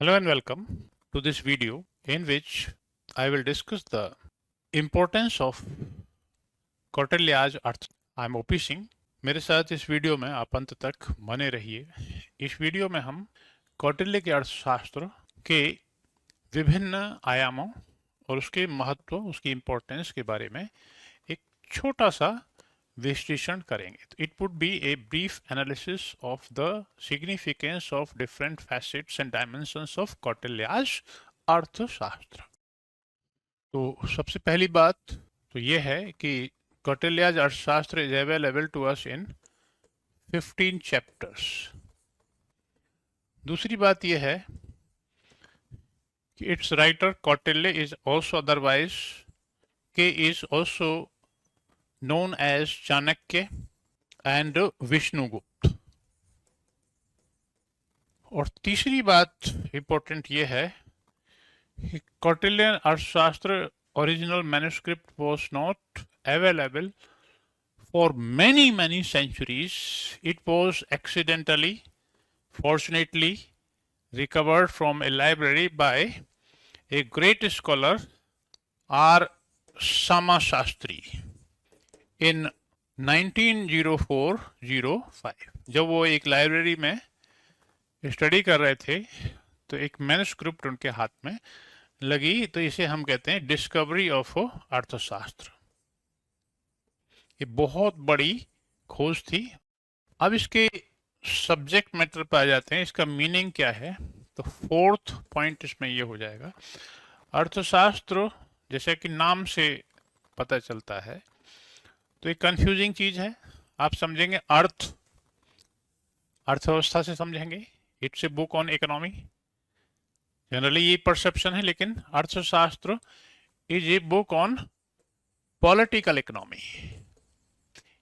Hello and welcome to this video in which I will discuss the importance of Kautilya's Artha. I am OP Singh. मेरे साथ इस video में आप अंत तक बने रहिए। इस वीडियो में हम कौटिल्य के अर्थशास्त्र के विभिन्न आयामों और उसके महत्व, उसकी इम्पोर्टेंस के बारे में एक छोटा सा विश्लेषण करेंगे। It would be a brief analysis of the significance of different facets and dimensions of Kautilya's Arthashastra. तो सबसे पहली बात तो यह है कि Kautilya's Arthashastra is available to us in 15 chapters. दूसरी बात यह है कि its writer Kautilya is also otherwise के is also known as Chanakya and Vishnugupta. और तीसरी बात इंपॉर्टेंट ये है कि Kautilyan Arthashastra original manuscript was not available for many centuries. It was accidentally, fortunately recovered from a library by a great scholar R. Samashastri in 1904-05। जब वो एक लाइब्रेरी में स्टडी कर रहे थे तो एक मैन्युस्क्रिप्ट उनके हाथ में लगी, तो इसे हम कहते हैं डिस्कवरी ऑफ अर्थशास्त्र। ये बहुत बड़ी खोज थी। अब इसके सब्जेक्ट मैटर पर आ जाते हैं, इसका मीनिंग क्या है। तो फोर्थ पॉइंट इसमें ये हो जाएगा, अर्थशास्त्र जैसे कि नाम से पता चलता है तो एक कंफ्यूजिंग चीज है। आप समझेंगे अर्थव्यवस्था से समझेंगे। It's a book on economy, generally ये परसेप्शन है, लेकिन अर्थशास्त्र is a book on political economy,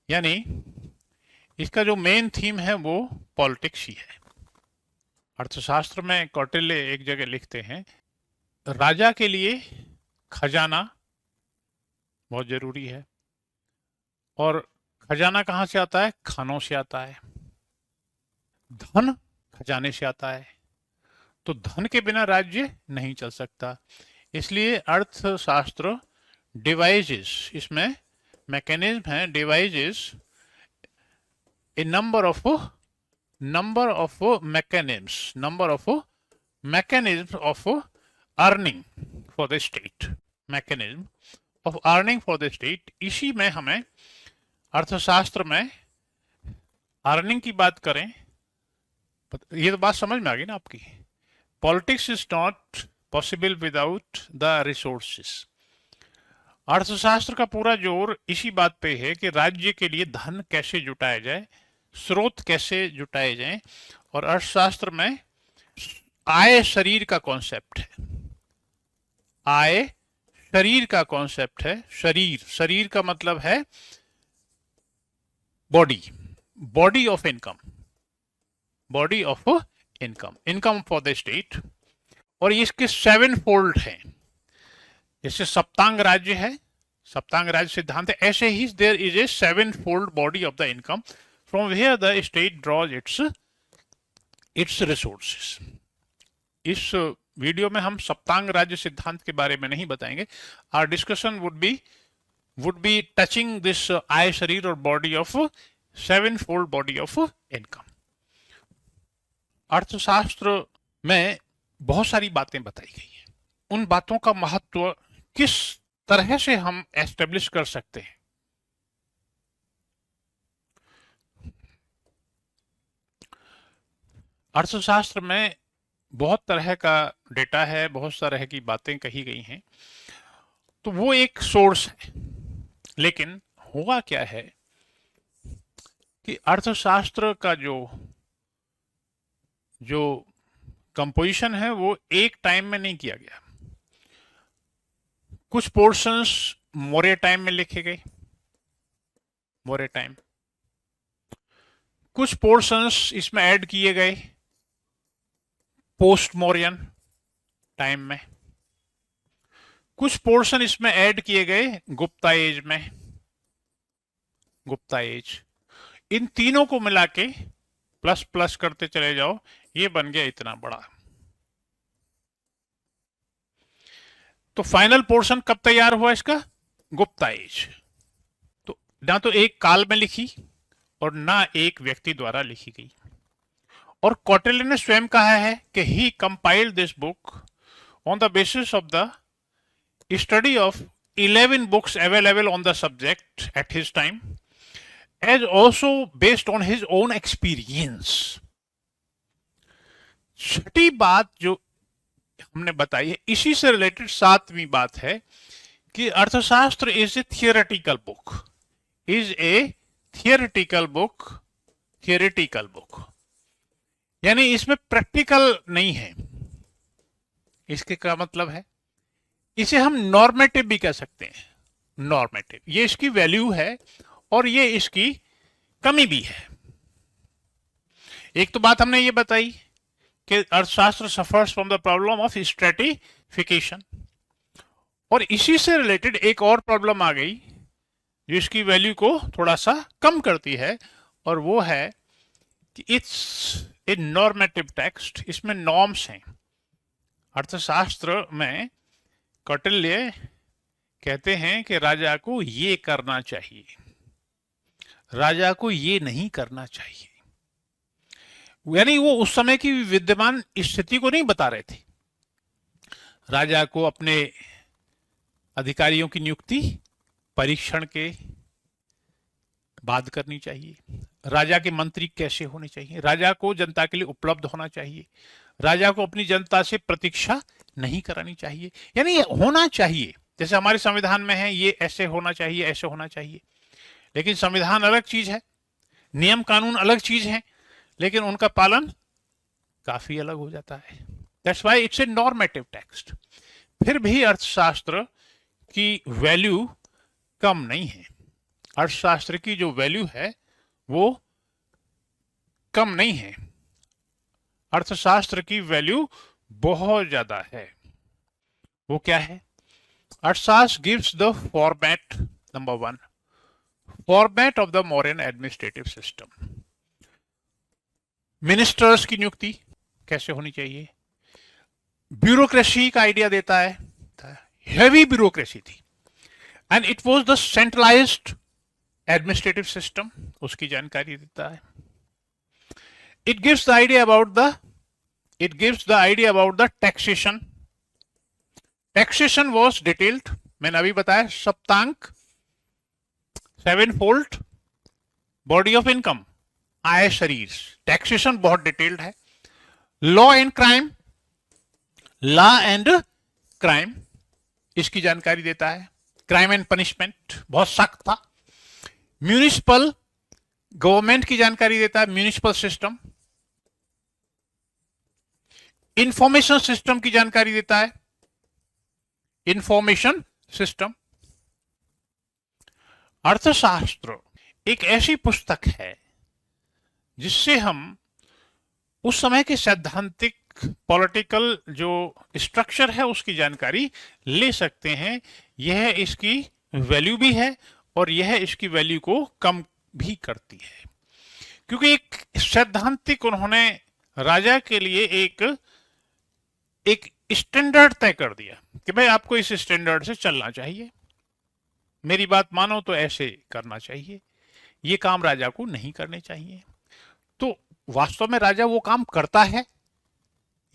यानी इसका जो मेन थीम है वो पॉलिटिक्स ही है। अर्थशास्त्र में कौटिल्य एक जगह लिखते हैं, राजा के लिए खजाना बहुत जरूरी है, और खजाना कहां से आता है? खानों से आता है। धन खजाने से आता है, तो धन के बिना राज्य नहीं चल सकता। इसलिए अर्थशास्त्र डिवाइजेस, इसमें मैकेनिज्म है, devices A number of mechanism of earning for the state, mechanism of earning for the state. इसी में हमें अर्थशास्त्र में अर्निंग की बात करें, ये तो बात समझ में आ गई ना आपकी। Politics is not possible without the resources. अर्थशास्त्र का पूरा जोर इसी बात पे है कि राज्य के लिए धन कैसे जुटाया जाए, स्रोत कैसे जुटाए जाए। और अर्थशास्त्र में आय शरीर का कॉन्सेप्ट है, आय शरीर का कॉन्सेप्ट है। शरीर का मतलब है body of income, income for the state. और इसके 7 फोल्ड हैं। जैसे सप्तांग राज्य है, सप्तांग राज्य सिद्धांत है, ऐसे ही there is a 7 fold body of the income from where the state draws its resources. इस वीडियो में हम सप्तांग राज्य सिद्धांत के बारे में नहीं बताएंगे। Our discussion would be touching this आय शरीर और body of 7-fold body of income. Arthashastra में बहुत सारी बातें बताई गई हैं। उन बातों का महत्व किस तरह से हम एस्टेब्लिश कर सकते हैं। अर्थशास्त्र में बहुत तरह का डेटा है, बहुत तरह की बातें कही गई हैं, तो वो एक सोर्स है। लेकिन हुआ क्या है कि अर्थशास्त्र का जो कंपोजिशन है वो एक टाइम में नहीं किया गया। कुछ पोर्शंस मौर्य टाइम में लिखे गए, मौर्य टाइम। कुछ पोर्शंस इसमें ऐड किए गए पोस्ट मौर्यन टाइम में। कुछ पोर्शन इसमें ऐड किए गए गुप्ता एज में, गुप्ता एज। इन तीनों को मिला के प्लस प्लस करते चले जाओ, ये बन गया इतना बड़ा। तो फाइनल पोर्शन कब तैयार हुआ इसका? गुप्ता एज। तो ना तो एक काल में लिखी और ना एक व्यक्ति द्वारा लिखी गई। और कौटिल्य ने स्वयं कहा है कि he compiled this book on the basis of the study of 11 books available on the subject at his time, as also based on his own experience. छठी बात जो हमने बताई है, इसी से रिलेटेड सातवीं बात है कि अर्थशास्त्र is a theoretical book, is a theoretical book, theoretical book, यानी इसमें प्रैक्टिकल नहीं है। इसके क्या मतलब है? इसे हम नॉर्मेटिव भी कह सकते हैं। नॉर्मेटिव, ये इसकी वैल्यू है और ये इसकी कमी भी है। एक तो बात हमने ये बताई कि अर्थशास्त्र suffers from the problem of stratification, और इसी से रिलेटेड एक और प्रॉब्लम आ गई जो इसकी वैल्यू को थोड़ा सा कम करती है, और वो है कि इट्स ए नॉर्मेटिव टेक्स्ट, इसमें नॉर्म्स हैं। अर्थशास्त्र में कौटिल्य कहते हैं कि राजा को ये करना चाहिए, राजा को ये नहीं करना चाहिए, यानी वो उस समय की विद्यमान स्थिति को नहीं बता रहे थे। राजा को अपने अधिकारियों की नियुक्ति परीक्षण के बाद करनी चाहिए, राजा के मंत्री कैसे होने चाहिए, राजा को जनता के लिए उपलब्ध होना चाहिए, राजा को अपनी जनता से प्रतीक्षा नहीं करानी चाहिए, यानी ये होना चाहिए। जैसे हमारे संविधान में है, ये ऐसे होना चाहिए, ऐसे होना चाहिए, लेकिन संविधान अलग चीज है, नियम कानून अलग चीज है, लेकिन उनका पालन काफी अलग हो जाता है। That's why it's a normative text. फिर भी अर्थशास्त्र की वैल्यू कम नहीं है, अर्थशास्त्र की जो वैल्यू है वो कम नहीं है, अर्थशास्त्र की वैल्यू बहुत ज्यादा है। वो क्या है? अर्थशास्त्र gives the format, number 1, format of the modern administrative system. Ministers की नियुक्ति कैसे होनी चाहिए, ब्यूरोक्रेसी का आइडिया देता है, हेवी ब्यूरोक्रेसी थी, and it was the centralised administrative system, उसकी जानकारी देता है। It gives the idea about the taxation. Taxation was detailed, मैंने अभी बताया, सप्तांक, 7-fold बॉडी ऑफ इनकम, आय शरीर, टैक्सेशन बहुत डिटेल्ड है। Law and crime, law and crime, इसकी जानकारी देता है। क्राइम एंड पनिशमेंट बहुत सख्त था। म्यूनिसिपल गवर्नमेंट की जानकारी देता है, म्यूनिसिपल सिस्टम। इंफॉर्मेशन सिस्टम की जानकारी देता है, इंफॉर्मेशन सिस्टम। अर्थशास्त्र एक ऐसी पुस्तक है जिससे हम उस समय के सैद्धांतिक पॉलिटिकल जो स्ट्रक्चर है उसकी जानकारी ले सकते हैं। यह इसकी वैल्यू भी है और यह इसकी वैल्यू को कम भी करती है, क्योंकि एक सैद्धांतिक उन्होंने राजा के लिए एक स्टैंडर्ड तय कर दिया कि भाई आपको इस स्टैंडर्ड से चलना चाहिए, मेरी बात मानो तो ऐसे करना चाहिए, ये काम राजा को नहीं करने चाहिए। तो वास्तव में राजा वो काम करता है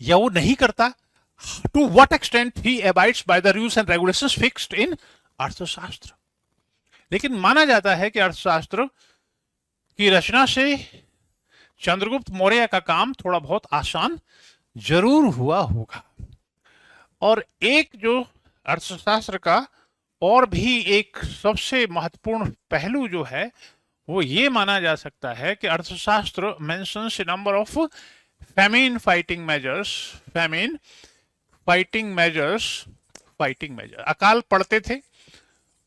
या वो नहीं करता, to what extent he abides by the rules and regulations fixed in Arthashastra. लेकिन माना जाता है कि अर्थशास्त्र की रचना से चंद्रगुप्त मौर्य का काम थोड़ा बहुत आसान जरूर हुआ होगा। और एक जो अर्थशास्त्र का और भी एक सबसे महत्वपूर्ण पहलू जो है वो ये माना जा सकता है कि अर्थशास्त्र mentions A number of famine fighting measures, famine fighting measures, अकाल पड़ते थे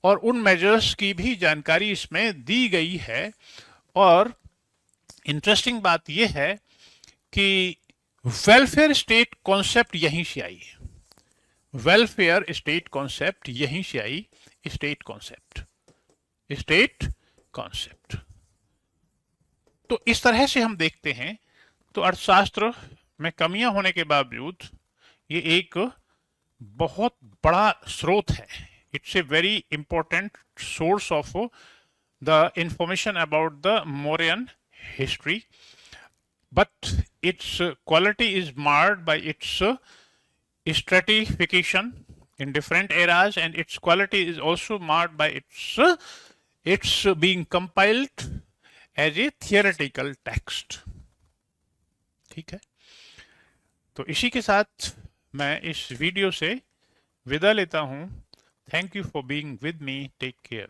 और उन मेजर्स की भी जानकारी इसमें दी गई है। और इंटरेस्टिंग बात यह है कि वेलफेयर स्टेट कॉन्सेप्ट यहीं से आई है, वेलफेयर स्टेट कॉन्सेप्ट यहीं से आई, स्टेट कॉन्सेप्ट। तो इस तरह से हम देखते हैं तो अर्थशास्त्र में कमियां होने के बावजूद ये एक बहुत बड़ा स्रोत है. It's a very important source of the information about the Mauryan history, but its quality is marred by its stratification in different eras, and its quality is also marred by its being compiled as a theoretical text. ठीक है, तो इसी के साथ मैं इस video से विदा लेता हूं. Thank you for being with me. Take care.